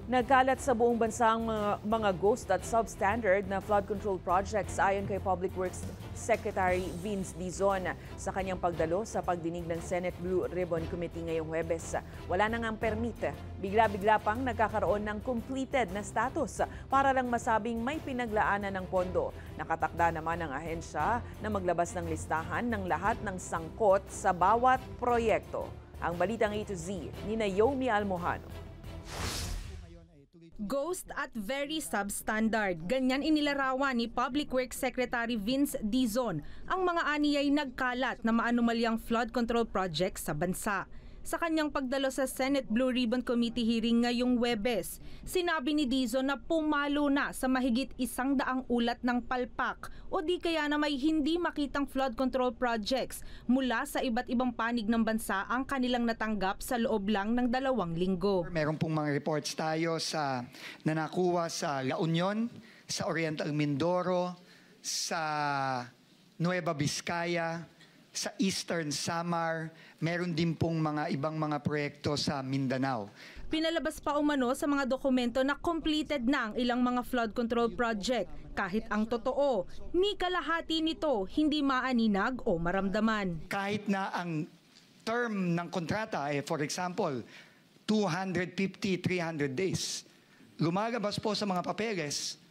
Nagkalat sa buong bansa ang mga ghost at substandard na flood control projects ayon kay Public Works Secretary Vince Dizon sa kanyang pagdalo sa pagdinig ng Senate Blue Ribbon Committee ngayong Huwebes. Wala na ngang permit. Bigla-bigla pang nagkakaroon ng completed na status para lang masabing may pinaglaanan ng pondo. Nakatakda naman ang ahensya na maglabas ng listahan ng lahat ng sangkot sa bawat proyekto. Ang balitang A to Z ni Naomi Almojano. Ghost at very substandard. Ganyan inilarawan ni Public Works Secretary Vince Dizon ang mga aniyay nagkalat na maanumalyang flood control projects sa bansa. Sa kanyang pagdalo sa Senate Blue Ribbon Committee hearing ngayong Huwebes, sinabi ni Dizon na pumalo na sa mahigit 100 ulat ng palpak o di kaya na may hindi makitang flood control projects mula sa iba't ibang panig ng bansa ang kanilang natanggap sa loob lang ng 2 linggo. Meron pong mga reports tayo na nakuha sa La Union, sa Oriental Mindoro, sa Nueva Vizcaya, sa Eastern Samar, meron din pong mga ibang mga proyekto sa Mindanao. Pinalabas pa umano sa mga dokumento na completed na ang ilang mga flood control project. Kahit ang totoo, ni kalahati nito hindi maaninag o maramdaman. Kahit na ang term ng kontrata, for example, 250-300 days, lumalabas po sa mga papeles,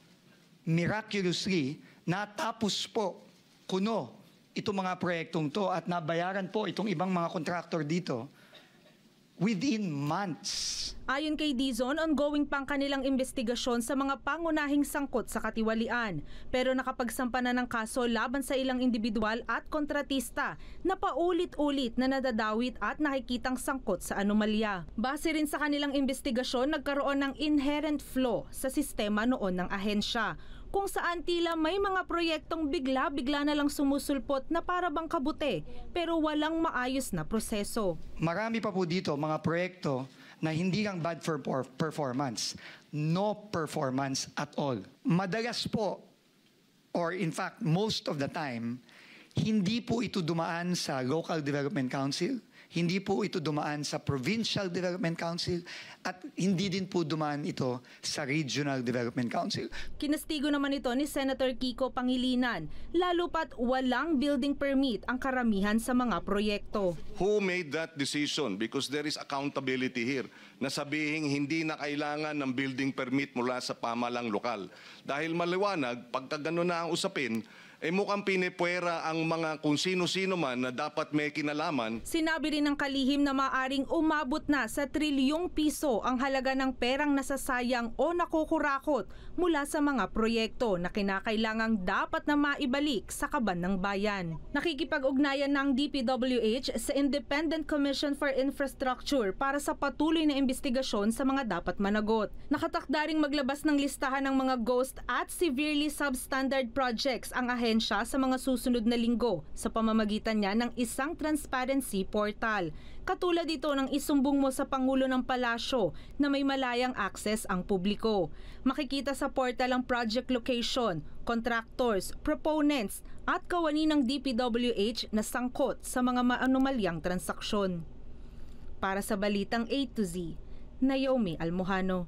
miraculously, natapos po kuno itong mga proyektong to at nabayaran po itong ibang mga contractor dito within months. Ayon kay Dizon, ongoing pang kanilang investigasyon sa mga pangunahing sangkot sa katiwalian. Pero nakapagsampa na ng kaso laban sa ilang individual at kontratista na paulit-ulit na nadadawit at nakikitang sangkot sa anomalya. Base rin sa kanilang investigasyon, nagkaroon ng inherent flaw sa sistema noon ng ahensya, kung saan tila may mga proyektong bigla-bigla na lang sumusulpot na para bang kabute pero walang maayos na proseso. Marami pa po dito mga proyekto na hindi lang bad for performance, no performance at all. Madalas po, or in fact most of the time, hindi po ito dumaan sa Local Development Council, hindi po ito dumaan sa Provincial Development Council, at hindi din po dumaan ito sa Regional Development Council. Kinastigo naman ito ni Senator Kiko Pangilinan, lalo pat walang building permit ang karamihan sa mga proyekto. Who made that decision? Because there is accountability here na sabihing hindi na kailangan ng building permit mula sa pamahalang lokal. Dahil maliwanag, pagka gano'n na ang usapin, mukhang pinipwera ang mga kung sino-sino man na dapat may kinalaman. Sinabi rin ng kalihim na maaring umabot na sa trilyong piso ang halaga ng perang nasasayang o nakukurakot mula sa mga proyekto na kinakailangang dapat na maibalik sa kaban ng bayan. Nakikipag-ugnayan ng DPWH sa Independent Commission for Infrastructure para sa patuloy na investigasyon sa mga dapat managot. Nakatakda ring maglabas ng listahan ng mga ghost at severely substandard projects ang ahensya sa mga susunod na linggo sa pamamagitan niya ng isang transparency portal. Katulad ito ng isumbong mo sa Pangulo ng Palasyo na may malayang access ang publiko. Makikita sa portal ang project location, contractors, proponents at kawani ng DPWH na sangkot sa mga maanumalyang transaksyon. Para sa Balitang A to Z, Naomi Almojano.